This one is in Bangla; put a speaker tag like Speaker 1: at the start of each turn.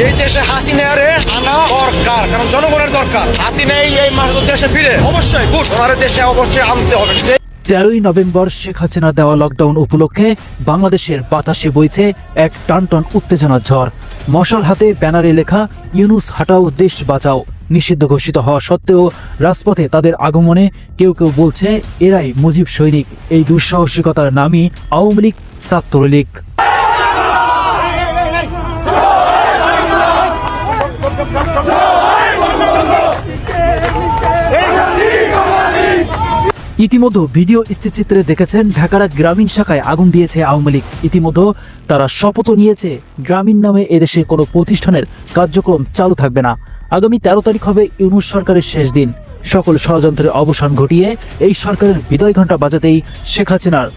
Speaker 1: এই দেশে হাসিনারে আনা দরকার, কারণ জনগণের দরকার। হাসিনা এই মাস দেশে ফিরে অবশ্যই গুড, আমার দেশে অবশ্যই আনতে হবে।
Speaker 2: 13ই নভেম্বর শেখ হাসিনা দেওয়া লকডাউন উপলক্ষে বাংলাদেশের বাতাসে বইছে এক টানটান উত্তেজনার ঝড়। মশাল হাতে ব্যানারে লেখা ইউনূস হাটাও দেশ বাঁচাও নিষিদ্ধ ঘোষিত হওয়া সত্ত্বেও রাজপথে তাদের আগমনে কেউ কেউ বলছে এরাই মুজিব সৈনিক। এই দুঃসাহসিকতার নামই আওয়ামী লীগ, ছাত্রলীগ। ইতিমধ্যে ভিডিও স্থিরচিত্রে দেখেছেন ঢাকার গ্রামীণ শাখায় আগুন দিয়েছে আওয়ামী লীগ। ইতিমধ্যে তারা শপথও নিয়েছে গ্রামীণ নামে এদেশে কোনো প্রতিষ্ঠানের কার্যক্রম চালু থাকবে না। আগামী 13 তারিখ হবে ইউনূস সরকারের শেষ দিন। সকল ষড়যন্ত্রের অবসান ঘটিয়ে এই সরকারের বিদায় ঘণ্টা বাজাতেই শেখ হাসিনার